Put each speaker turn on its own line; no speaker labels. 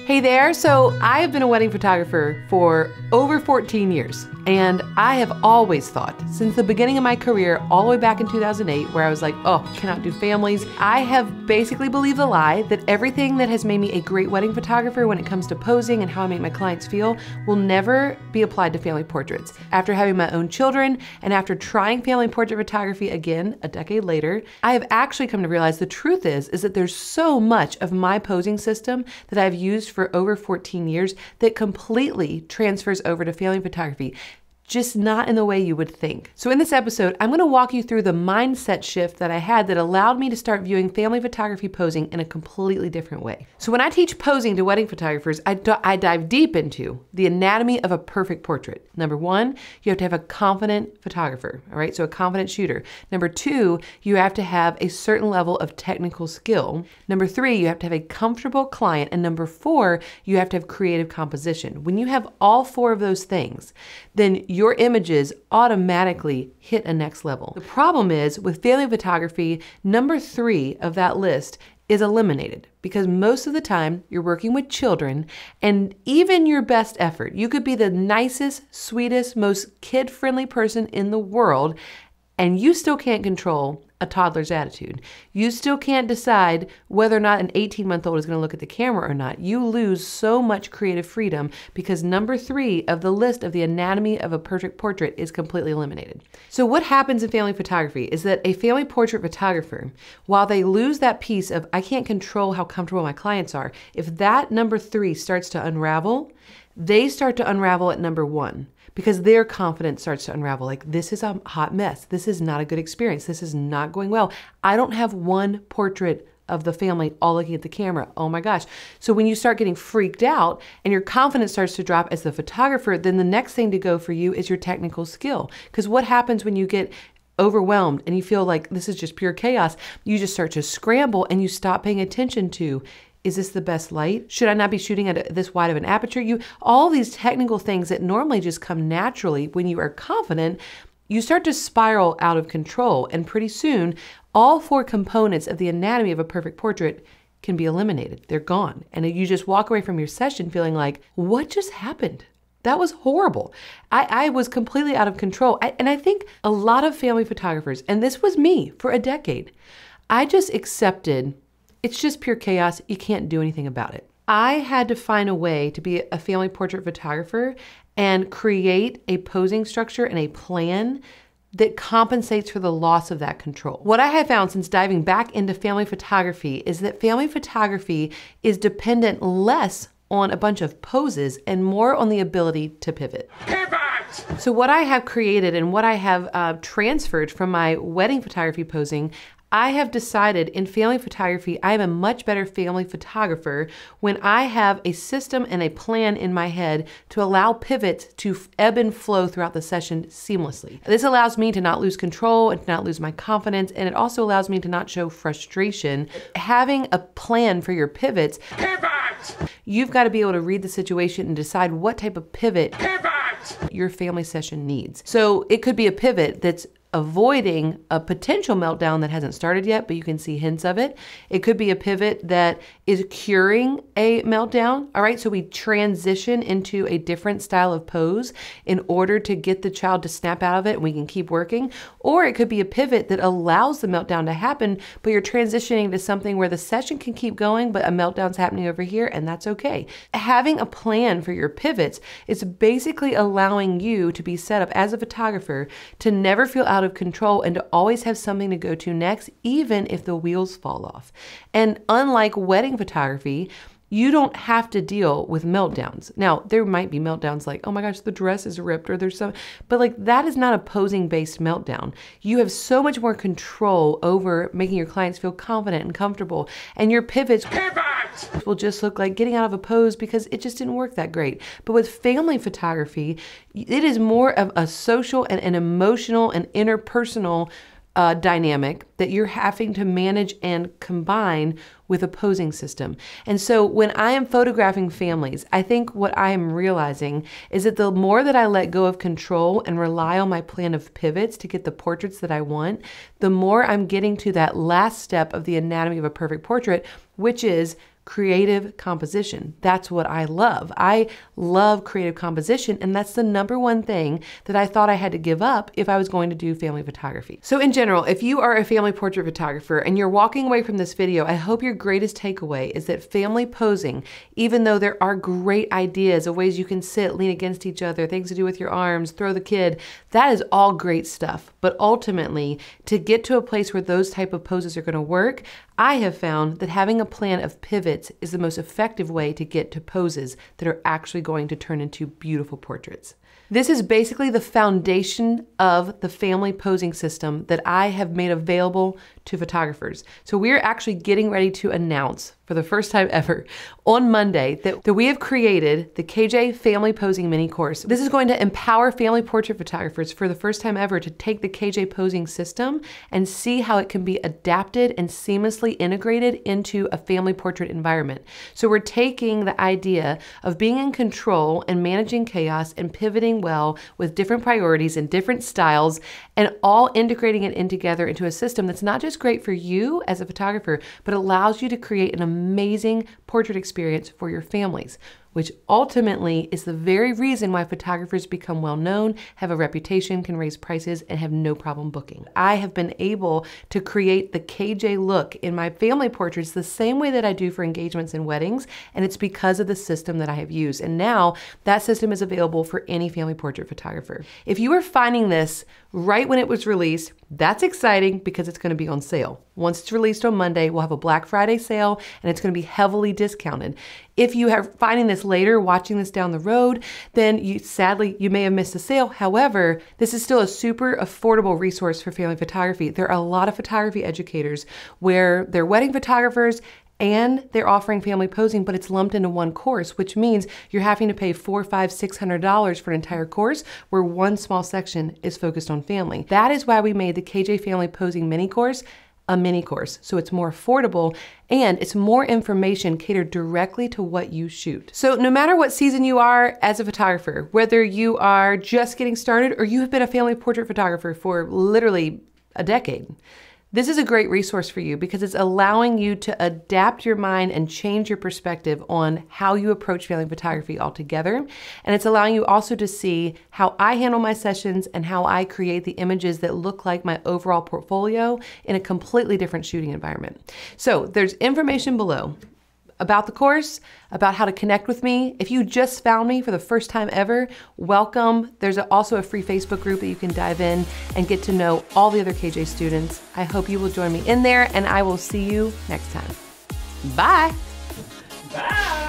Hey there, so I have been a wedding photographer for over 14 years, and I have always thought, since the beginning of my career, all the way back in 2008, where I was like, oh, cannot do families, I have basically believed the lie that everything that has made me a great wedding photographer when it comes to posing and how I make my clients feel will never be applied to family portraits. After having my own children, and after trying family portrait photography again a decade later, I have actually come to realize the truth is that there's so much of my posing system that I've used for over 14 years that completely transfers over to family photography, just not in the way you would think. So in this episode, I'm going to walk you through the mindset shift that I had that allowed me to start viewing family photography posing in a completely different way. So when I teach posing to wedding photographers, I dive deep into the anatomy of a perfect portrait. Number one, you have to have a confident photographer, all right? So a confident shooter. Number two, you have to have a certain level of technical skill. Number three, you have to have a comfortable client. And number four, you have to have creative composition. When you have all four of those things, then your images automatically hit a next level. The problem is with family photography, number three of that list is eliminated because most of the time you're working with children, and even your best effort, you could be the nicest, sweetest, most kid-friendly person in the world, and you still can't control a toddler's attitude. You still can't decide whether or not an 18-month-old is going to look at the camera or not. You lose so much creative freedom because number three of the list of the anatomy of a perfect portrait is completely eliminated. So what happens in family photography is that a family portrait photographer, while they lose that piece of, I can't control how comfortable my clients are, if that number three starts to unravel, they start to unravel at number one. Because their confidence starts to unravel. Like, this is a hot mess. This is not a good experience. This is not going well. I don't have one portrait of the family all looking at the camera. Oh my gosh. So when you start getting freaked out and your confidence starts to drop as the photographer, then the next thing to go for you is your technical skill. Because what happens when you get overwhelmed and you feel like this is just pure chaos? You just start to scramble and you stop paying attention to, is this the best light? Should I not be shooting at this wide of an aperture? All these technical things that normally just come naturally when you are confident, you start to spiral out of control. And pretty soon, all four components of the anatomy of a perfect portrait can be eliminated. They're gone. And you just walk away from your session feeling like, what just happened? That was horrible. I was completely out of control. And I think a lot of family photographers, and this was me for a decade, I just accepted it's just pure chaos. You can't do anything about it. I had to find a way to be a family portrait photographer and create a posing structure and a plan that compensates for the loss of that control. What I have found since diving back into family photography is that family photography is dependent less on a bunch of poses and more on the ability to pivot. Pivot! So what I have created and what I have transferred from my wedding photography posing, I have decided in family photography, I am a much better family photographer when I have a system and a plan in my head to allow pivots to ebb and flow throughout the session seamlessly. This allows me to not lose control and to not lose my confidence, and it also allows me to not show frustration. Having a plan for your pivots, you've got to be able to read the situation and decide what type of pivot your family session needs. So it could be a pivot that's avoiding a potential meltdown that hasn't started yet, but you can see hints of it. It could be a pivot that is curing a meltdown, all right? So we transition into a different style of pose in order to get the child to snap out of it and we can keep working. Or it could be a pivot that allows the meltdown to happen, but you're transitioning to something where the session can keep going, but a meltdown's happening over here, and that's okay. Having a plan for your pivots is basically allowing you to be set up as a photographer to never feel out of control and to always have something to go to next, even if the wheels fall off. And unlike wedding photography, you don't have to deal with meltdowns. Now, there might be meltdowns like, oh my gosh, the dress is ripped, or there's some, but like that is not a posing-based meltdown. You have so much more control over making your clients feel confident and comfortable, and your pivots will just look like getting out of a pose because it just didn't work that great. But with family photography, it is more of a social and an emotional and interpersonal dynamic that you're having to manage and combine with a posing system. And so when I am photographing families, I think what I am realizing is that the more that I let go of control and rely on my plan of pivots to get the portraits that I want, the more I'm getting to that last step of the anatomy of a perfect portrait, which is creative composition. That's what I love. I love creative composition, and that's the number one thing that I thought I had to give up if I was going to do family photography. So in general, if you are a family portrait photographer and you're walking away from this video, I hope your greatest takeaway is that family posing, even though there are great ideas of ways you can sit, lean against each other, things to do with your arms, throw the kid, that is all great stuff. But ultimately, to get to a place where those type of poses are going to work, I have found that having a plan of pivots is the most effective way to get to poses that are actually going to turn into beautiful portraits. This is basically the foundation of the family posing system that I have made available to photographers. So we're actually getting ready to announce for the first time ever on Monday that we have created the KJ Family Posing Mini Course. This is going to empower family portrait photographers for the first time ever to take the KJ posing system and see how it can be adapted and seamlessly integrated into a family portrait environment. So we're taking the idea of being in control and managing chaos and pivoting well with different priorities and different styles and all integrating it in together into a system that's not just great for you as a photographer, but allows you to create an amazing portrait experience for your families, which ultimately is the very reason why photographers become well known, have a reputation, can raise prices, and have no problem booking. I have been able to create the KJ look in my family portraits the same way that I do for engagements and weddings, and it's because of the system that I have used. And now that system is available for any family portrait photographer. If you are finding this right when it was released, that's exciting because it's going to be on sale. Once it's released on Monday, we'll have a Black Friday sale and it's going to be heavily discounted. If you are finding this later, watching this down the road, then sadly, you may have missed the sale. However, this is still a super affordable resource for family photography. There are a lot of photography educators where they're wedding photographers and they're offering family posing, but it's lumped into one course, which means you're having to pay $400, $500, $600 for an entire course where one small section is focused on family. That is why we made the KJ Family Posing Mini Course a mini course. So it's more affordable and it's more information catered directly to what you shoot. So no matter what season you are as a photographer, whether you are just getting started or you have been a family portrait photographer for literally a decade, this is a great resource for you because it's allowing you to adapt your mind and change your perspective on how you approach family photography altogether. And it's allowing you also to see how I handle my sessions and how I create the images that look like my overall portfolio in a completely different shooting environment. So there's information below about the course, about how to connect with me. If you just found me for the first time ever, welcome. There's also a free Facebook group that you can dive in and get to know all the other KJ students. I hope you will join me in there and I will see you next time. Bye.
Bye.